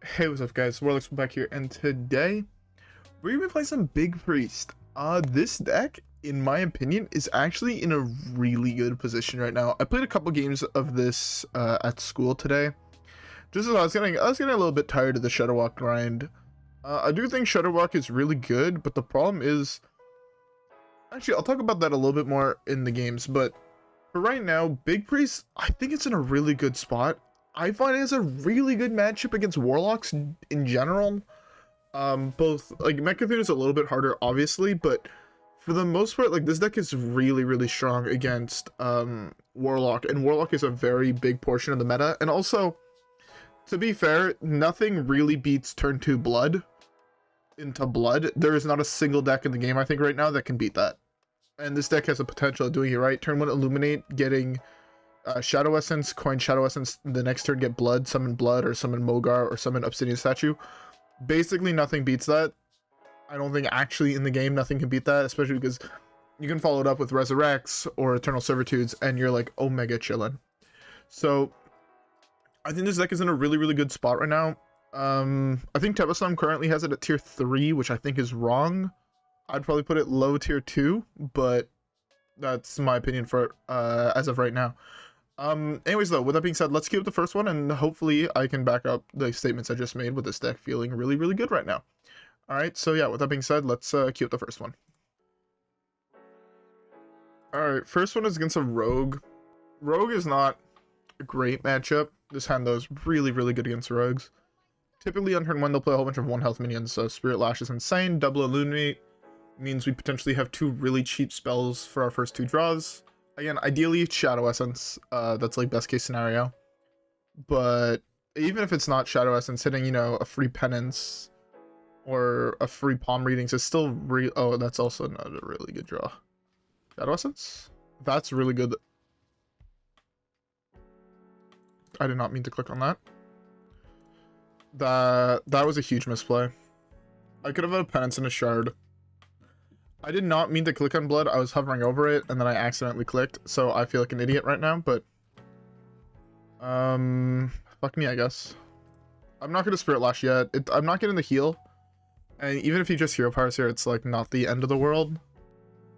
Hey, what's up guys, WhirlXbow back here, and today we're gonna be playing some Big Priest. This deck, in my opinion, is actually in a really good position right now. I played a couple games of this at school today. Just as I was getting a little bit tired of the Shudderwalk grind. I do think Shudderwalk is really good, but the problem is, actually I'll talk about that a little bit more in the games, but for right now, Big Priest, I think it's in a really good spot. I find it as a really good matchup against Warlocks in general. Both, like, Mecha'thun is a little bit harder, obviously, but for the most part, like, this deck is really strong against, Warlock, and Warlock is a very big portion of the meta, and also, to be fair, nothing really beats turn 2 Blood into Blood. There is not a single deck in the game, I think, right now that can beat that. And this deck has the potential of doing it right. Turn 1 Illuminate, getting Shadow Essence, coin Shadow Essence, the next turn get Blood, summon Blood, or summon Mogar, or summon Obsidian Statue. Basically, nothing beats that. I don't think actually in the game nothing can beat that, especially because you can follow it up with Resurrects or Eternal Servitudes, and you're like, Omega chillin'. So, I think this deck is in a really good spot right now. I think Spellstone currently has it at tier 3, which I think is wrong. I'd probably put it low tier 2, but that's my opinion for it as of right now. Anyways though, with that being said, let's queue up the first one, and hopefully I can back up the statements I just made with this deck feeling really good right now. Alright, so yeah, with that being said, let's queue up the first one. Alright, first one is against a Rogue. Rogue is not a great matchup. This hand though is really good against Rogues. Typically on turn 1 they'll play a whole bunch of 1 health minions, so Spirit Lash is insane. Double Illuminate means we potentially have 2 really cheap spells for our first 2 draws. Again, ideally Shadow Essence, that's like best case scenario. But even if it's not Shadow Essence, hitting, you know, a free Penance or a free palm readings is still oh, that's also not a really good draw. Shadow Essence? That's really good. I did not mean to click on that. That was a huge misplay. I could have had a Penance and a Shard. I did not mean to click on Blood. I was hovering over it, and then I accidentally clicked, so I feel like an idiot right now, but fuck me, I guess. I'm not gonna Spirit Lash yet. I'm not getting the heal, and even if he just Hero Powers here, it's like not the end of the world.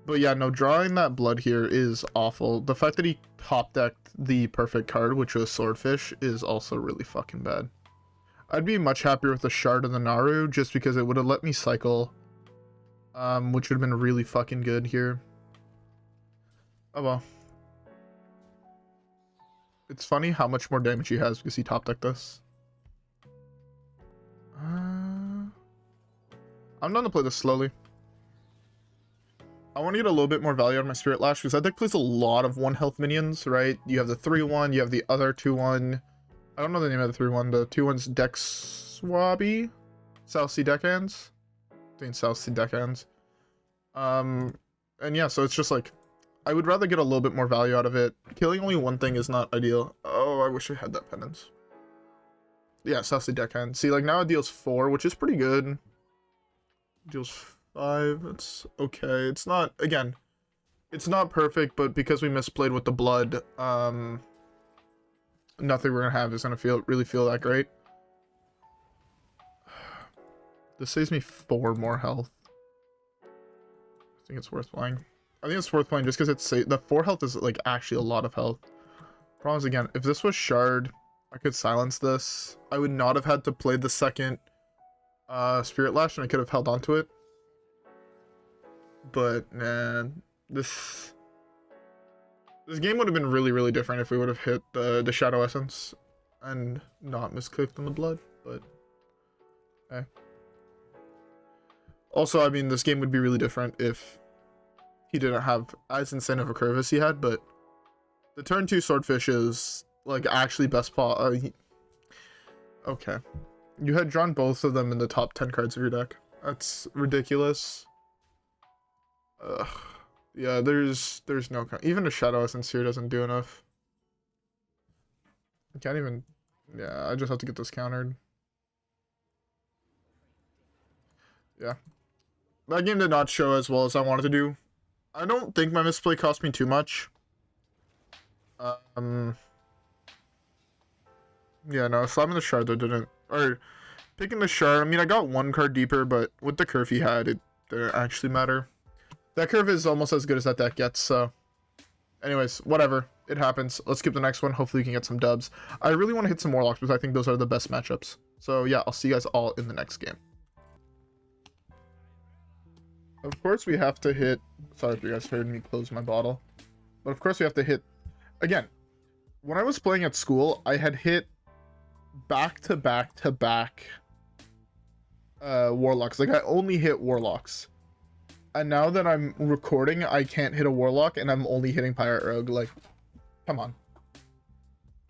But yeah, no, drawing that Blood here is awful. The fact that he top decked the perfect card, which was Swordfish, is also really fucking bad. I'd be much happier with the Shard and the Naaru, just because it would have let me cycle, which would have been really fucking good here. Oh well. It's funny how much more damage he has because he top decked this. I'm done to play this slowly. I want to get a little bit more value out of my Spirit Lash because that deck plays a lot of 1 health minions, right? You have the 3-1, you have the other 2-1. I don't know the name of the 3-1. The 2-1's Dex Swabby? South Sea Deckhands? I think South Sea Deckhands. And yeah, so it's just like, I would rather get a little bit more value out of it. Killing only 1 thing is not ideal. Oh, I wish I had that Penance. Yeah, South Sea Deckhand. See, like, now it deals 4, which is pretty good. Deals 5, it's okay. It's not, again, it's not perfect, but because we misplayed with the Blood, nothing we're gonna have is gonna really feel that great. This saves me 4 more health. I think it's worth playing. I think it's worth playing just because it's the 4 health is like actually a lot of health. Problem is, again, if this was Shard, I could silence this. I would not have had to play the second Spirit Lash, and I could have held on to it. But man, this game would have been really different if we would have hit the Shadow Essence and not misclicked on the Blood. But okay. Also, I mean, this game would be really different if he didn't have as insane of a curve as he had, but the turn 2 Swordfish is, like, actually best paw. Okay. You had drawn both of them in the top 10 cards of your deck. That's ridiculous. Ugh. Yeah, there's no... Even a Shadow Essence here doesn't do enough. I can't even... Yeah, I just have to get this countered. Yeah. That game did not show as well as I wanted to do. I don't think my misplay cost me too much. Yeah, no, slamming the shard though didn't, or Taking the shard, I mean, I got one card deeper, but with the curve he had, it didn't actually matter. That curve is almost as good as that deck gets, so... Anyways, whatever. It happens. Let's skip the next one. Hopefully we can get some dubs. I really want to hit some Warlocks because I think those are the best matchups. So yeah, I'll see you guys all in the next game. Of course we have to hit... Sorry if you guys heard me close my bottle. But of course we have to hit... Again, when I was playing at school, I had hit back-to-back-to-back Warlocks. Like, I only hit Warlocks. And now that I'm recording, I can't hit a Warlock, and I'm only hitting Pirate Rogue. Like, come on.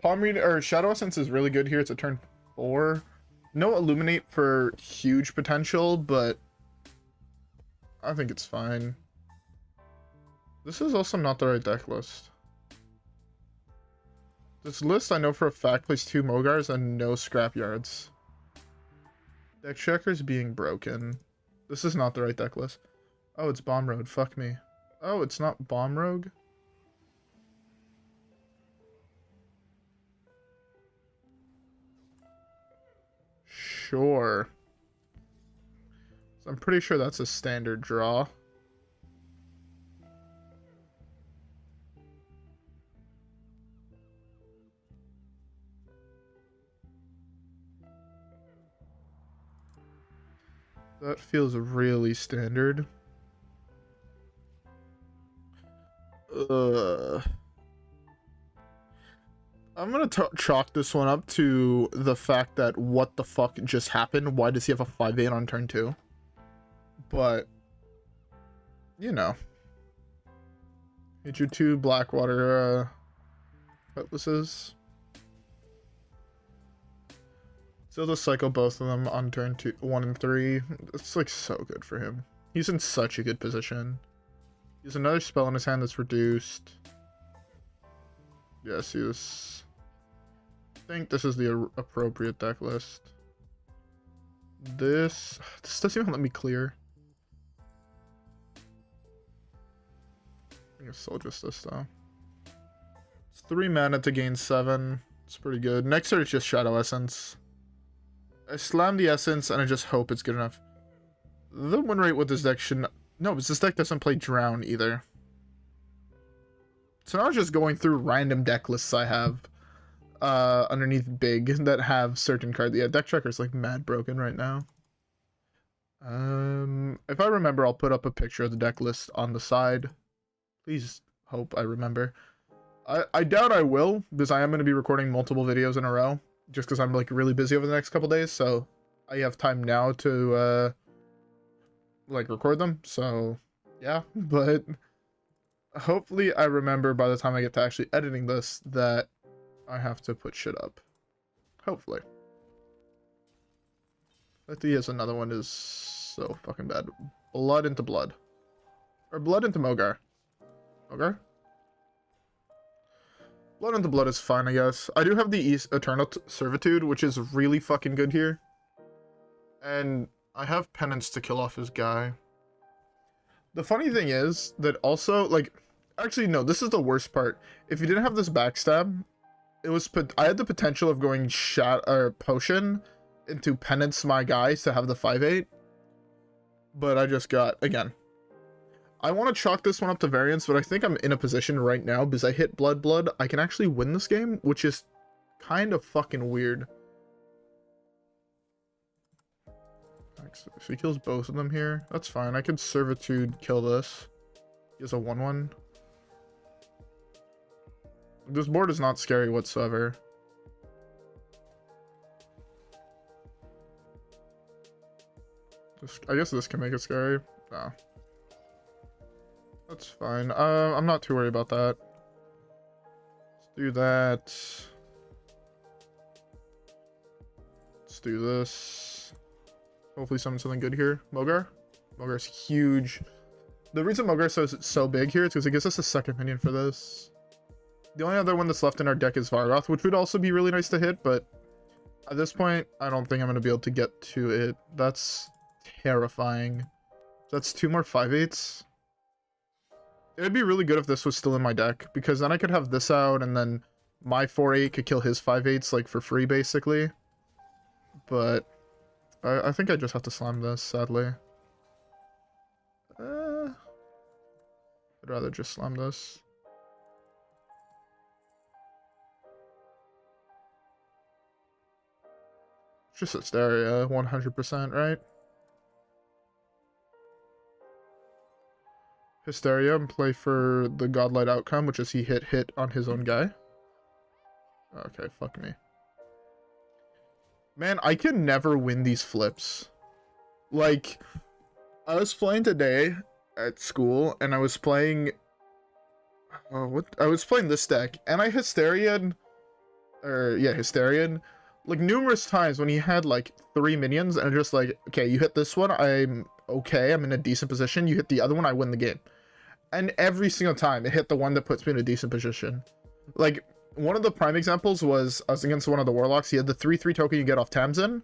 Palm Read, or Shadow Essence is really good here. It's a turn 4. No Illuminate for huge potential, but I think it's fine. This is also not the right deck list. This list, I know for a fact, plays 2 Mogars and no Scrapyards. Deck Checker's being broken. This is not the right deck list. Oh, it's Bomb Road. Fuck me. Oh, it's not Bomb Rogue? Sure. So I'm pretty sure that's a standard draw. That feels really standard. I'm gonna chalk this one up to the fact that what the fuck just happened? Why does he have a 5/8 on turn 2? But, you know. Hit you 2 Blackwater Cutlasses. Still just cycle both of them on turn 1 and 3. It's like so good for him. He's in such a good position. He has another spell in his hand that's reduced. Yes, he was... I think this is the appropriate deck list. This doesn't even let me clear. I guess Soul Justice though. It's 3 mana to gain 7. It's pretty good. Next turn is just Shadow Essence. I slam the Essence and I just hope it's good enough. The win rate with this deck should not... No, because this deck doesn't play Drown either. So now I'm just going through random deck lists I have underneath Big that have certain cards. Yeah, Deck Checker's like mad broken right now. If I remember, I'll put up a picture of the deck list on the side. Please hope I remember. I doubt I will, because I am going to be recording multiple videos in a row. Just because I'm like really busy over the next couple days, so I have time now to like record them. So yeah, but hopefully I remember by the time I get to actually editing this that I have to put shit up. Hopefully. I think yes, another one is so fucking bad. Blood into Blood. Or Blood into Mogar. Mogar? Blood into Blood is fine, I guess. I do have the Eternal Servitude, which is really fucking good here. And I have Penance to kill off his guy. The funny thing is that also, like... Actually, no, this is the worst part. If you didn't have this backstab, it was... I had the potential of going Potion into Penance my guys to have the 5/8. But I just got... Again. I want to chalk this one up to variance, but I think I'm in a position right now, because I hit Blood, I can actually win this game, which is kind of fucking weird. If he kills both of them here, that's fine. I could Servitude kill this. He has a 1/1. This board is not scary whatsoever. I guess this can make it scary. No. That's fine. I'm not too worried about that. Let's do that. Let's do this. Hopefully something good here. Mogar? Mogar's huge. The reason Mogar's so big here is because it gives us a second minion for this. The only other one that's left in our deck is Vargoth, which would also be really nice to hit, but at this point, I don't think I'm going to be able to get to it. That's terrifying. That's 2 more 5/8s. It would be really good if this was still in my deck, because then I could have this out, and then my 4/8 could kill his 5/8, like, for free, basically. But, I think I just have to slam this, sadly. I'd rather just slam this. It's just Hysteria, 100%, right? Hysteria and play for the godlight outcome, which is he hit on his own guy. Okay, fuck me. Man, I can never win these flips. Like, I was playing today at school, and I was playing... I was playing this deck, and I Hysteria'd... Hysteria'd, like, numerous times when he had, like, 3 minions, and just like, okay, you hit this one, I'm okay, I'm in a decent position. You hit the other one, I win the game. And every single time, it hit the one that puts me in a decent position. Like, one of the prime examples was, I was against one of the Warlocks, he had the 3/3 token you get off Tamsin,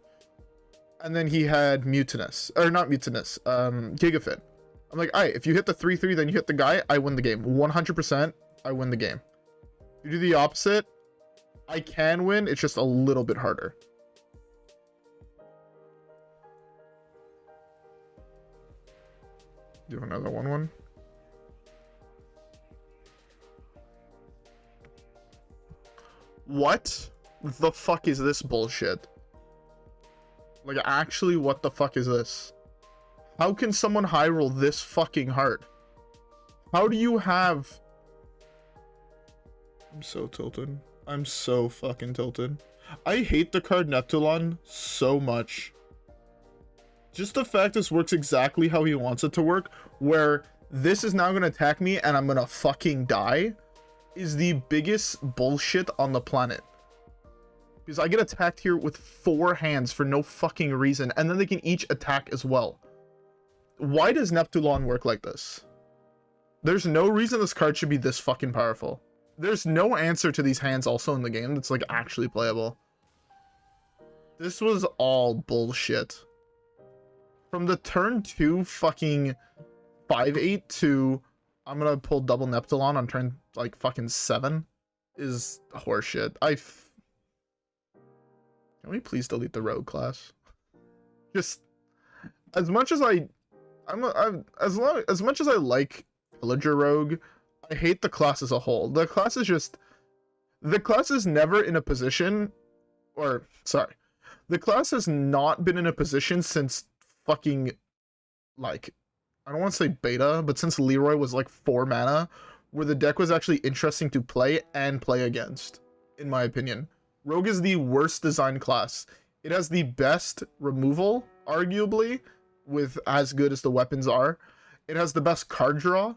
and then he had Mutinous, or not Mutinous, Gigafin. I'm like, alright, if you hit the 3/3, then you hit the guy, I win the game. 100%, I win the game. You do the opposite, I can win, it's just a little bit harder. Do another 1/1. What the fuck is this bullshit? Like, actually, what the fuck is this? How can someone high roll this fucking hard? How do you have... I'm so tilted. I'm so fucking tilted. I hate the card Neptulon so much. Just the fact this works exactly how he wants it to work, where this is now gonna attack me and I'm gonna fucking die, is the biggest bullshit on the planet. Because I get attacked here with 4 hands for no fucking reason, and then they can each attack as well. Why does Neptulon work like this? There's no reason this card should be this fucking powerful. There's no answer to these hands also in the game that's like actually playable. This was all bullshit. From the turn 2 fucking 5/8 to I'm gonna pull double Neptulon on turn like fucking 7 is horseshit. Can we please delete the rogue class? Just as much as as much as I like Pillager Rogue, I hate the class as a whole. The class is never in a position, or sorry, the class has not been in a position since fucking, like, I don't want to say beta, but since Leroy was like 4 mana, where the deck was actually interesting to play and play against, in my opinion. Rogue is the worst design class. It has the best removal, arguably, with as good as the weapons are. It has the best card draw,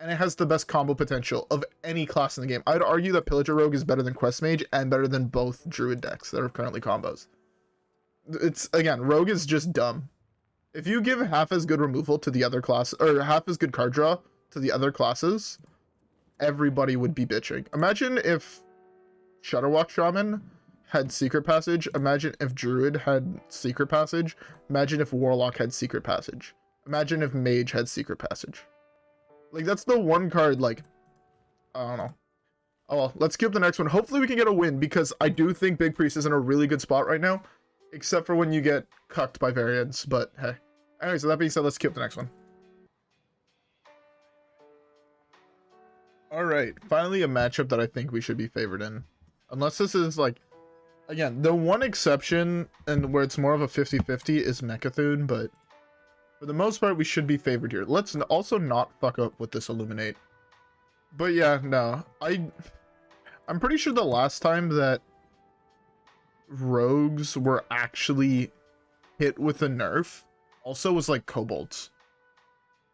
and it has the best combo potential of any class in the game. I'd argue that Pillager Rogue is better than Quest Mage and better than both Druid decks that are currently combos. It's, again, Rogue is just dumb. If you give half as good removal to the other class, or half as good card draw to the other classes, everybody would be bitching. Imagine if Shudderwalk Shaman had Secret Passage. Imagine if Druid had Secret Passage. Imagine if Warlock had Secret Passage. Imagine if Mage had Secret Passage. Like, that's the one card, like, I don't know. Oh well, let's skip the next one. Hopefully we can get a win, because I do think Big Priest is in a really good spot right now. Except for when you get cucked by variants, but hey. Anyway, so that being said, let's skip the next one. Alright, finally a matchup that I think we should be favored in. Unless this is like... Again, the one exception, and where it's more of a 50-50, is Mecha'thun, but... For the most part, we should be favored here. Let's also not fuck up with this Illuminate. But yeah, no. I'm pretty sure the last time that rogues were actually hit with a nerf also was like kobolds.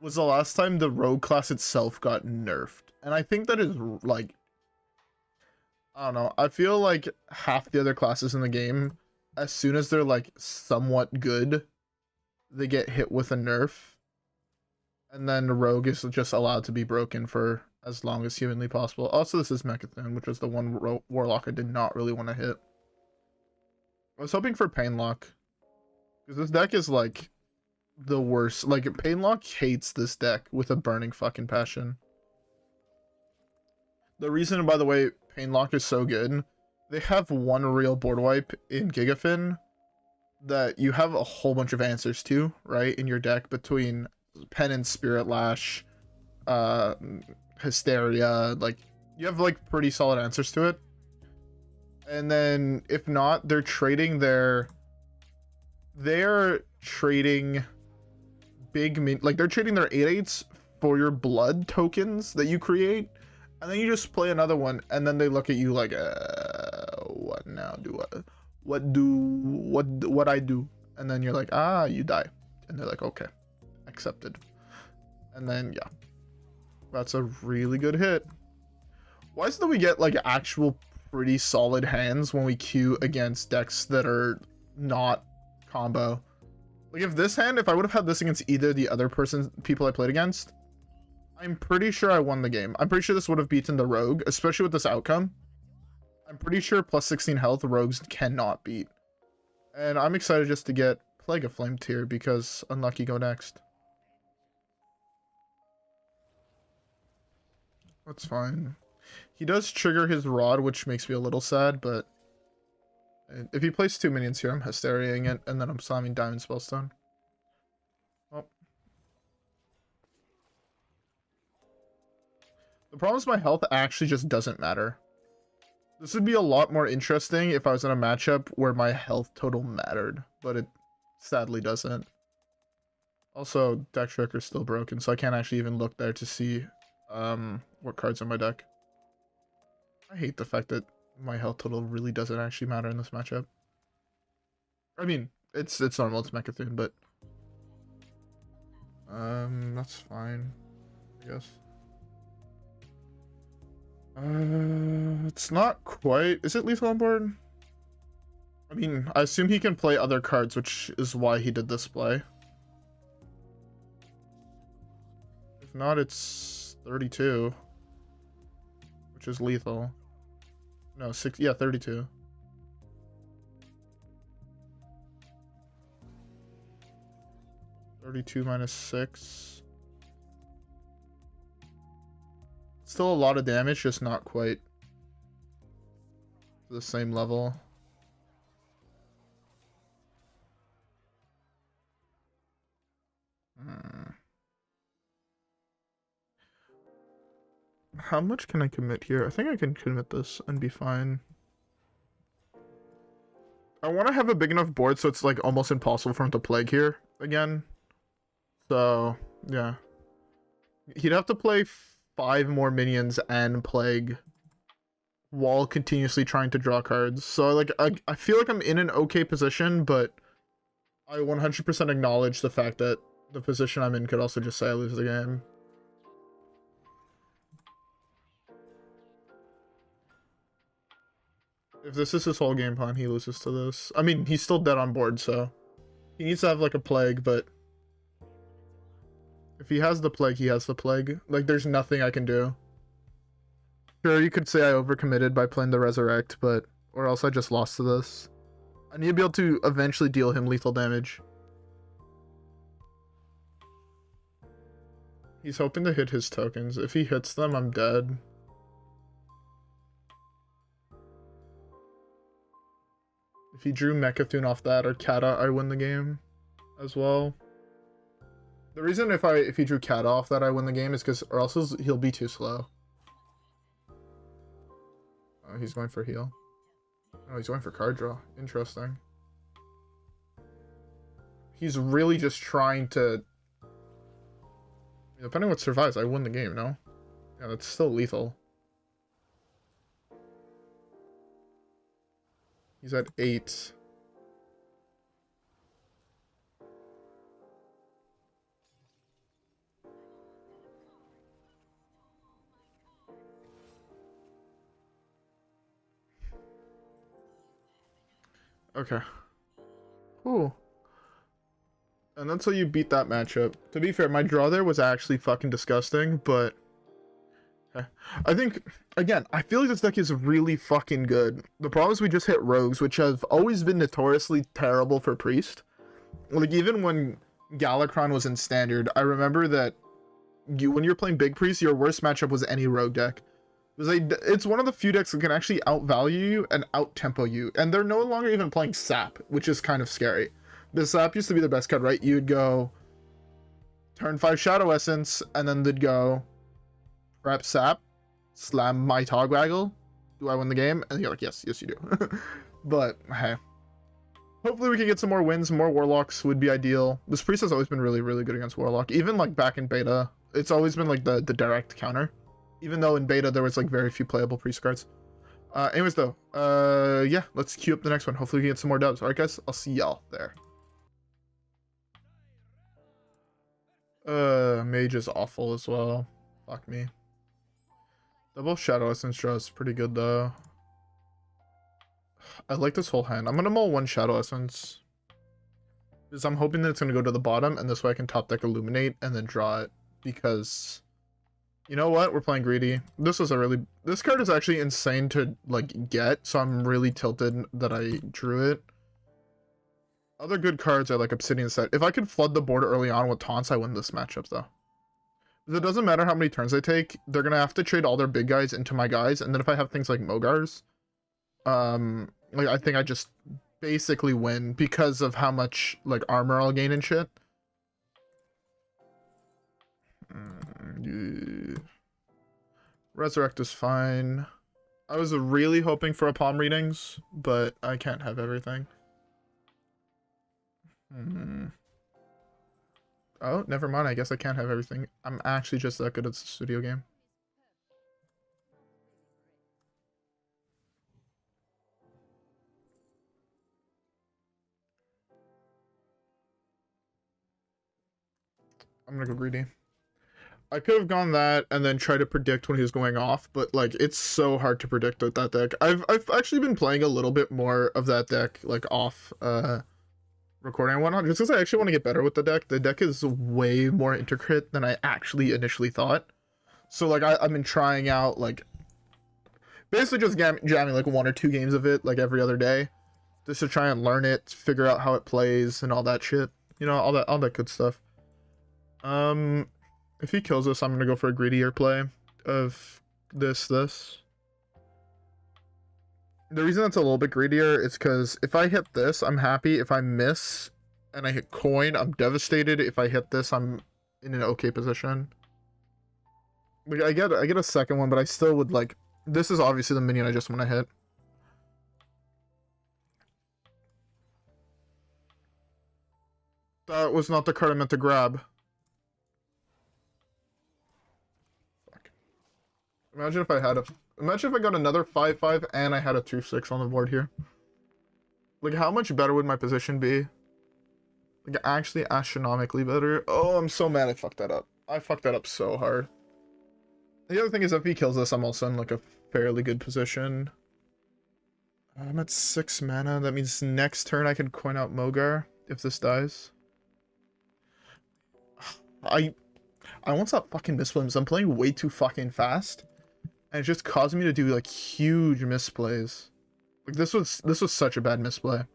Was the last time the rogue class itself got nerfed. And I think that is like, I don't know, I feel like half the other classes in the game, as soon as they're like somewhat good, they get hit with a nerf, and then the rogue is just allowed to be broken for as long as humanly possible. Also, this is Mecha'thun, which was the one Warlock I did not really want to hit. I was hoping for Painlock, because this deck is like the worst. Like, Painlock hates this deck with a burning fucking passion. The reason, by the way, Painlock is so good, they have one real board wipe in Gigafin, that you have a whole bunch of answers to, right, in your deck between Penance, Spirit Lash, uh, Hysteria, like, you have, like, pretty solid answers to it. And then, if not, they're trading they're trading they're trading their 8/8s for your blood tokens that you create, and then you just play another one, and then they look at you like, what now? What I do? And then you're like, you die, and they're like, okay, accepted. And then yeah, that's a really good hit. Why is it that we get like actual pretty solid hands when we queue against decks that are not combo? Like, if I would have had this against either the other people I played against, I'm pretty sure I won the game. I'm pretty sure this would have beaten the rogue, especially with this outcome. I'm pretty sure plus 16 health rogues cannot beat. And I'm excited just to get Plague of Flame tier because Unlucky go next. That's fine. He does trigger his rod, which makes me a little sad, but if he plays 2 minions here, I'm Hysteriaing it, and then I'm slamming Diamond Spellstone. Oh. The problem is my health actually just doesn't matter. This would be a lot more interesting if I was in a matchup where my health total mattered, but it sadly doesn't. Also, deck tracker's still broken, so I can't actually even look there to see what cards are in my deck. I hate the fact that my health total really doesn't actually matter in this matchup. I mean, it's normal, it's Mecha'thun, but that's fine, I guess. It's not quite. Is it lethal on board? I mean, I assume he can play other cards, which is why he did this play. If not, it's 32, which is lethal. No, 6. Yeah, 32. minus 6. Still a lot of damage, just not quite to the same level. How much can I commit here? I think I can commit this and be fine. I want to have a big enough board so it's like almost impossible for him to plague here again. So, yeah. He'd have to play 5 more minions and plague while continuously trying to draw cards. So, like, I feel like I'm in an okay position, but I 100% acknowledge the fact that the position I'm in could also just say I lose the game. If this is his whole game plan, he loses to this. I mean, he's still dead on board, so he needs to have, like, a plague, but if he has the plague, he has the plague. Like, there's nothing I can do. Sure, you could say I overcommitted by playing the Resurrect, but or else I just lost to this. I need to be able to eventually deal him lethal damage. He's hoping to hit his tokens. If he hits them, I'm dead. If he drew Mecha'thun off that or Kata, I win the game as well. The reason if he drew Kata off that I win the game is because or else he'll be too slow. Oh, he's going for heal. Oh, he's going for card draw. Interesting. He's really just trying to... Depending on what survives, I win the game, no? Yeah, that's still lethal. He's at 8. Okay. Ooh. And that's how you beat that matchup. To be fair, my draw there was actually fucking disgusting, but... Okay. I think, again, I feel like this deck is really fucking good. The problem is we just hit rogues, which have always been notoriously terrible for Priest. Like, even when Galakron was in Standard, I remember that when you were playing Big Priest, your worst matchup was any rogue deck. It's one of the few decks that can actually outvalue you and out-tempo you. And they're no longer even playing Sap, which is kind of scary. The Sap used to be the best card, right? You'd go turn 5 Shadow Essence, and then they'd go prep Sap, slam my Togwaggle. Do I win the game? And you're like, yes, yes you do. But, hey. Hopefully we can get some more wins. More Warlocks would be ideal. This Priest has always been really, really good against Warlock. Even, like, back in beta, it's always been, like, the direct counter. Even though in beta there was, like, very few playable Priest cards. Anyways, though, yeah, let's queue up the next one. Hopefully we can get some more dubs. Alright, guys? I'll see y'all there. Mage is awful as well. Fuck me. Double Shadow Essence draw is pretty good, though. I like this whole hand. I'm gonna mull 1 Shadow Essence. Because I'm hoping that it's gonna go to the bottom, and this way I can top deck Illuminate and then draw it. Because, you know what? We're playing greedy. This card is actually insane to, like, get, so I'm really tilted that I drew it. Other good cards are like Obsidian Statue. If I could flood the board early on with taunts, I win this matchup, though. It doesn't matter how many turns I take, they're gonna have to trade all their big guys into my guys, and then if I have things like Mogars, like, I think I just basically win because of how much, like, armor I'll gain and shit. Yeah. Resurrect is fine. I was really hoping for a palm readings, but I can't have everything. Oh, never mind. I guess I can't have everything. I'm actually just that good at this video game. I'm gonna go greedy. I could have gone that and then try to predict when he was going off, but, like, it's so hard to predict with that deck. I've actually been playing a little bit more of that deck, like, off recording and whatnot, just because I actually want to get better with the deck. The deck is way more intricate than I actually initially thought. So, like, I've been trying out, like, basically just jamming, like, 1 or 2 games of it, like, every other day, just to try and learn it, figure out how it plays, and all that shit. You know, all that good stuff. If he kills us, I'm gonna go for a greedier play of this. The reason that's a little bit greedier is because if I hit this, I'm happy. If I miss and I hit coin, I'm devastated. If I hit this, I'm in an okay position. Like, I get a second one, but I still would, like, this is obviously the minion I just want to hit. That was not the card I meant to grab. Imagine if I got another 5/5 and I had a 2/6 on the board here. Like, how much better would my position be? Like, actually astronomically better. Oh, I'm so mad I fucked that up. I fucked that up so hard. The other thing is, if he kills us, I'm also in, like, a fairly good position. I'm at 6 mana. That means next turn I can coin out Mogar if this dies. I won't stop fucking misplays. I'm playing way too fucking fast. And it just caused me to do, like, huge misplays. Like, this was such a bad misplay.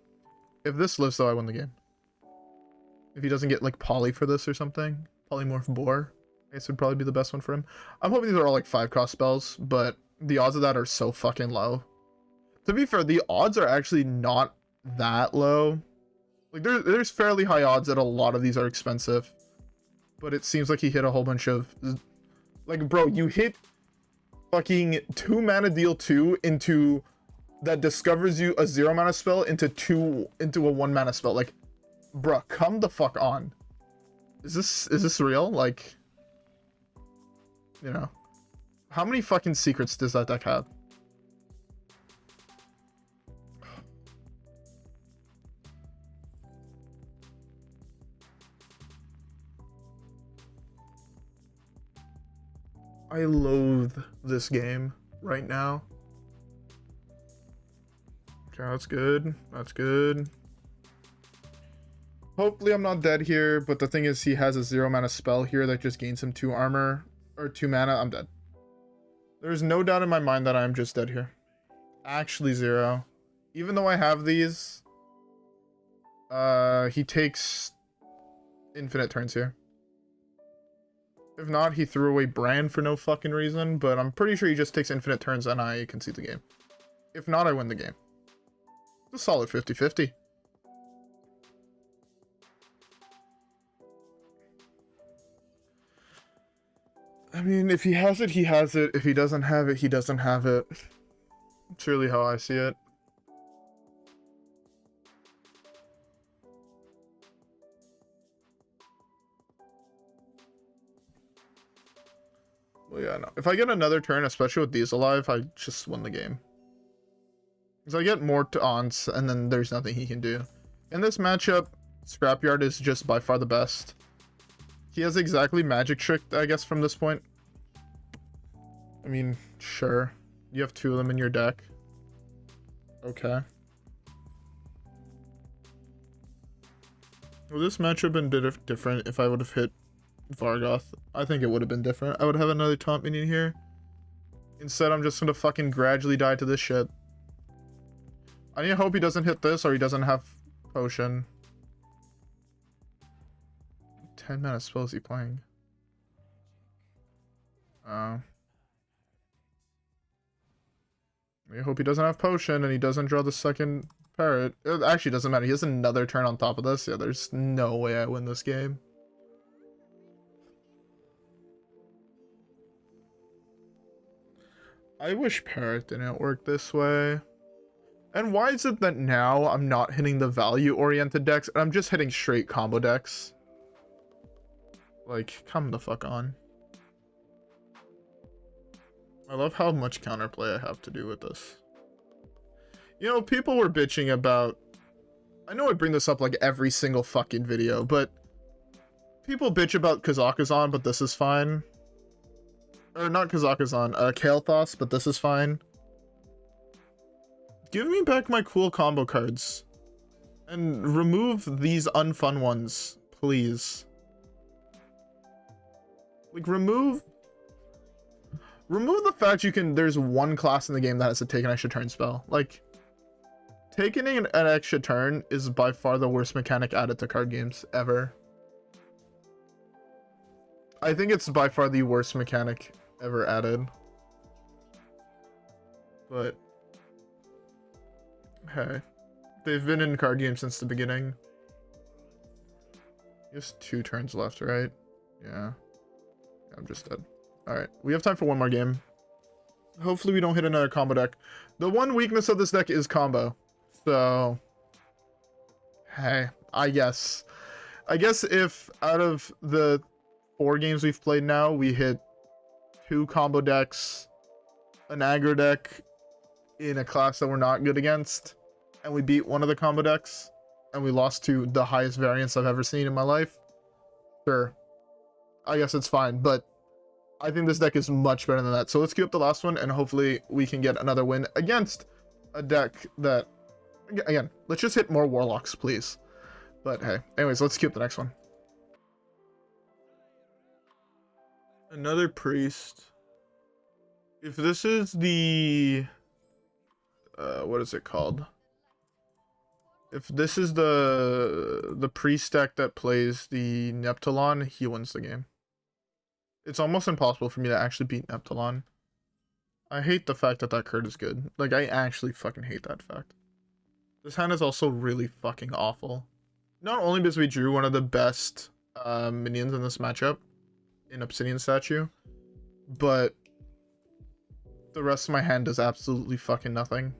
If this lives, though, I win the game. If he doesn't get, like, poly for this or something. Polymorph Boar. I guess would probably be the best one for him. I'm hoping these are all, like, 5-cost spells, but the odds of that are so fucking low. To be fair, the odds are actually not that low. Like, there's fairly high odds that a lot of these are expensive. But it seems like he hit a whole bunch of... Like, bro, you hit... fucking 2 mana deal 2 into that discovers you a 0 mana spell into a 1 mana spell. Like, bruh, come the fuck on. Is this real? Like, you know, how many fucking secrets does that deck have? I loathe this game right now. Okay, that's good. That's good. Hopefully I'm not dead here, but the thing is he has a 0 mana spell here that just gains him 2 armor, or 2 mana. I'm dead. There's no doubt in my mind that I'm just dead here. Actually 0. Even though I have these, he takes infinite turns here. If not, he threw away Brand for no fucking reason, but I'm pretty sure he just takes infinite turns and I concede the game. If not, I win the game. It's a solid 50-50. I mean, if he has it, he has it. If he doesn't have it, he doesn't have it. It's really how I see it. Well, yeah, no. If I get another turn, especially with these alive, I just win the game. Because I get more taunts, and then there's nothing he can do. In this matchup, Scrapyard is just by far the best. He has exactly Magic Trick, I guess, from this point. I mean, sure. You have 2 of them in your deck. Okay. Well, this matchup would have been different if I would have hit Vargoth. I think it would have been different. I would have another taunt minion here. Instead, I'm just gonna fucking gradually die to this shit. I need to hope he doesn't hit this or he doesn't have potion. 10 mana spells he playing? I hope he doesn't have potion and he doesn't draw the second parrot. It actually doesn't matter. He has another turn on top of this. Yeah, there's no way I win this game. I wish parrot didn't work this way. And why is it that now I'm not hitting the value-oriented decks and I'm just hitting straight combo decks? Like, come the fuck on. I love how much counterplay I have to do with this. You know, people were bitching about... I know I bring this up like every single fucking video, but... people bitch about Kazakhstan, but this is fine. Or not Kazakhstan, Kael'thas, but this is fine. Give me back my cool combo cards. And remove these unfun ones, please. Like, remove the fact you can... there's one class in the game that has to take an extra turn spell. Like, taking an extra turn is by far the worst mechanic added to card games ever. I think it's by far the worst mechanic ever added. But hey, they've been in card games since the beginning. Just 2 turns left, right? Yeah. I'm just dead. Alright, we have time for one more game. Hopefully we don't hit another combo deck. The one weakness of this deck is combo. So, hey, I guess if out of the 4 games we've played now, we hit 2 combo decks, an aggro deck in a class that we're not good against, and we beat one of the combo decks, and we lost to the highest variance I've ever seen in my life, sure, I guess it's fine, but I think this deck is much better than that. So let's queue up the last one, and hopefully we can get another win against a deck that, again, let's just hit more Warlocks, please. But hey, anyways, let's queue up the next one. Another priest. If this is the what is it called? If this is the priest deck that plays the Neptulon, he wins the game. It's almost impossible for me to actually beat Neptulon. I hate the fact that that card is good. Like, I actually fucking hate that fact. This hand is also really fucking awful. Not only because we drew one of the best minions in this matchup, in Obsidian Statue, but the rest of my hand does absolutely fucking nothing.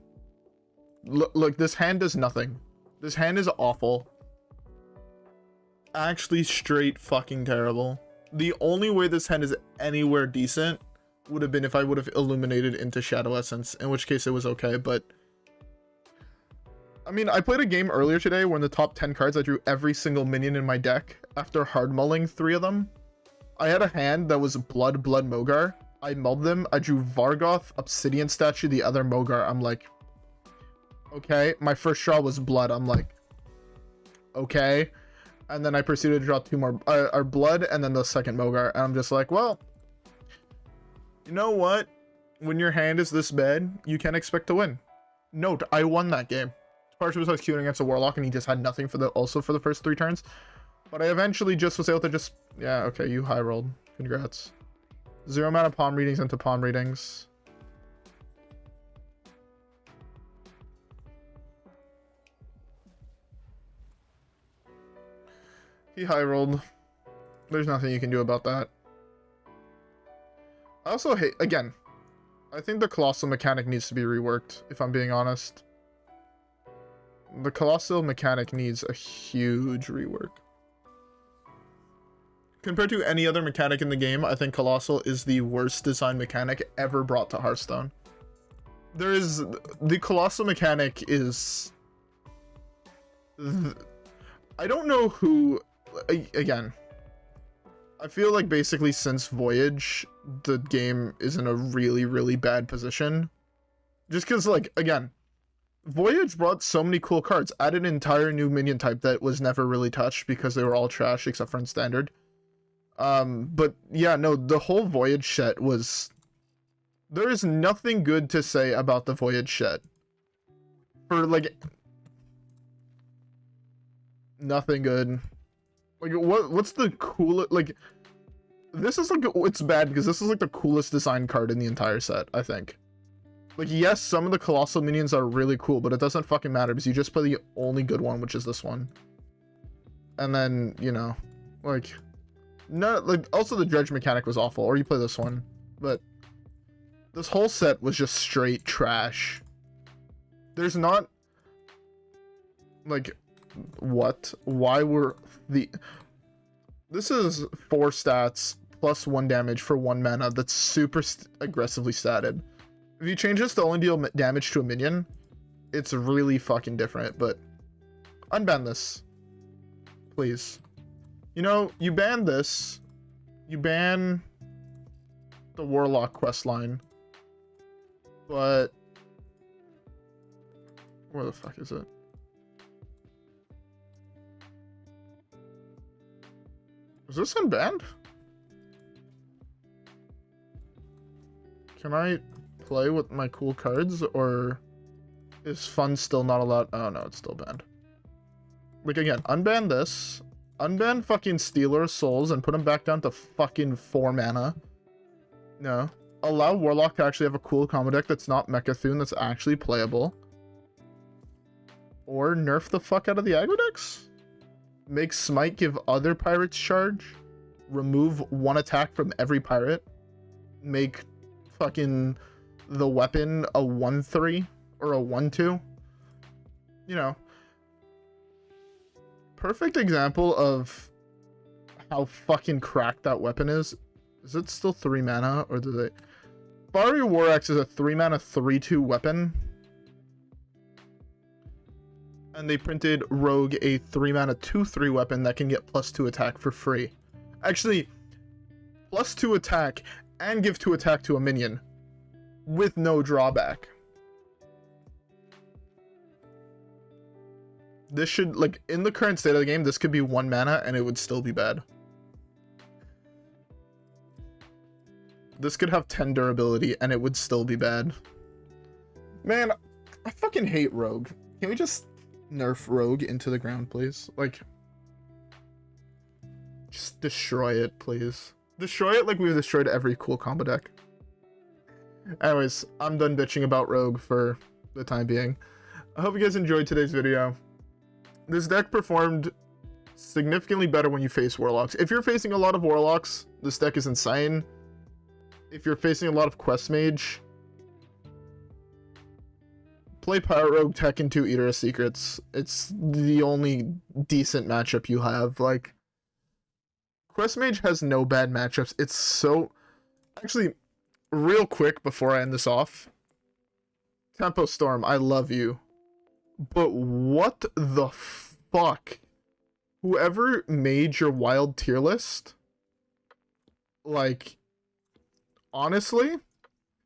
Look, this hand does nothing. This hand is awful. Actually straight fucking terrible. The only way this hand is anywhere decent would have been if I would have illuminated into Shadow Essence, in which case it was okay, but I mean, I played a game earlier today where in the top 10 cards I drew every single minion in my deck after hard mulling 3 of them. I had a hand that was Blood Mogar. I mulled them. I drew Vargoth, Obsidian Statue, the other Mogar. I'm like, okay. My first draw was Blood. I'm like, okay. And then I proceeded to draw 2 more, Blood, and then the second Mogar. And I'm just like, well, you know what? When your hand is this bad, you can't expect to win. Note, I won that game. Partially because I was queuing against a Warlock, and he just had nothing for the first 3 turns. But I eventually just was able to just, yeah, okay, you high rolled. Congrats. 0 mana palm readings into palm readings. He high rolled. There's nothing you can do about that. I also hate, again, I think the Colossal mechanic needs to be reworked, if I'm being honest. The Colossal mechanic needs a huge rework. Compared to any other mechanic in the game, I think Colossal is the worst design mechanic ever brought to Hearthstone. The Colossal mechanic is... I don't know who... Again, I feel like basically since Voyage, the game is in a really, really bad position. Just because, like, again, Voyage brought so many cool cards, added an entire new minion type that was never really touched because they were all trash except for in Standard. But yeah, no, the whole Voyage set was... There is nothing good to say about the Voyage set. For, like... Nothing good. Like, what's the coolest... Like, this is, like, it's bad because this is, like, the coolest design card in the entire set, I think. Like, yes, some of the Colossal minions are really cool, but it doesn't fucking matter because you just play the only good one, which is this one. And then, you know, like... No, like, also the Dredge mechanic was awful, or you play this one. But this whole set was just straight trash. There's not... Like... What? Why were the... This is 4 stats plus 1 damage for 1 mana that's super aggressively statted. If you change this to only deal damage to a minion, it's really fucking different, but... Unban this. Please. You know, you ban this. You ban the Warlock questline. But... Where the fuck is it? Is this unbanned? Can I play with my cool cards, or is fun still not allowed? Oh no, it's still banned. Like, again, unban this. Unban fucking Stealer Souls and put them back down to fucking 4 mana. No. Allow Warlock to actually have a cool combo deck that's not Mecha'thun, that's actually playable. Or nerf the fuck out of the aggro decks. Make Smite give other pirates charge. Remove 1 attack from every pirate. Make fucking the weapon a 1/3 or a 1/2. You know. Perfect example of how fucking cracked that weapon is. Is it still 3 mana, or do they... Fiery War Axe is a 3 mana 3/2 weapon. And they printed Rogue a 3 mana 2/3 weapon that can get +2 attack for free. Actually, +2 attack and give 2 attack to a minion with no drawback. This should, like, in the current state of the game, this could be 1 mana and it would still be bad. This could have 10 durability and it would still be bad. Man, I fucking hate Rogue. Can we just nerf Rogue into the ground, please? Like, just destroy it, please. Destroy it like we've destroyed every cool combo deck. Anyways, I'm done bitching about Rogue for the time being. I hope you guys enjoyed today's video. This deck performed significantly better when you face Warlocks. If you're facing a lot of Warlocks, this deck is insane. If you're facing a lot of Quest Mage, play Pirate Rogue, Tekken 2, Eater of Secrets. It's the only decent matchup you have. Like, Quest Mage has no bad matchups. It's so... Actually, real quick before I end this off. Tempo Storm, I love you. But what the fuck? Whoever made your wild tier list, like, honestly,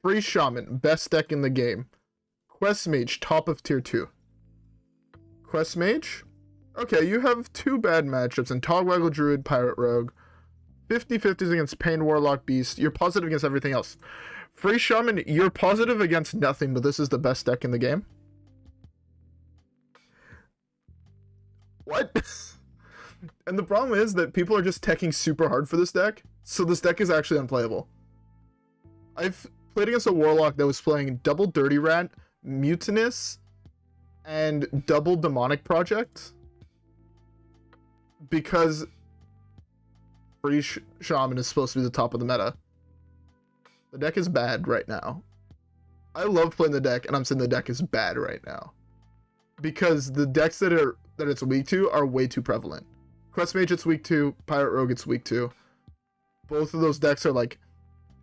Free Shaman, best deck in the game. Quest Mage, top of tier 2. Quest Mage? Okay, you have 2 bad matchups in Togwaggle Druid, Pirate Rogue. 50-50s against Pain Warlock Beast. You're positive against everything else. Free Shaman, you're positive against nothing, but this is the best deck in the game. What? And the problem is that people are just teching super hard for this deck. So this deck is actually unplayable. I've played against a Warlock that was playing double Dirty Rant, Mutinous, and double Demonic Project. Because Free Shaman is supposed to be the top of the meta. The deck is bad right now. I love playing the deck, and I'm saying the deck is bad right now. Because the decks that it's weak to are way too prevalent. Quest Mage it's weak to, Pirate Rogue it's weak to. Both of those decks are like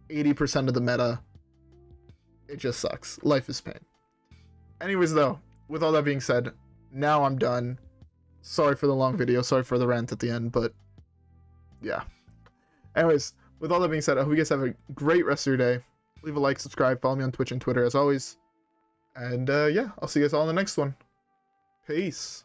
80% of the meta. It just sucks. Life is pain. Anyways though, with all that being said, now I'm done. Sorry for the long video, sorry for the rant at the end, but yeah. Anyways, with all that being said, I hope you guys have a great rest of your day. Leave a like, subscribe, follow me on Twitch and Twitter as always. And yeah, I'll see you guys all in the next one. Peace.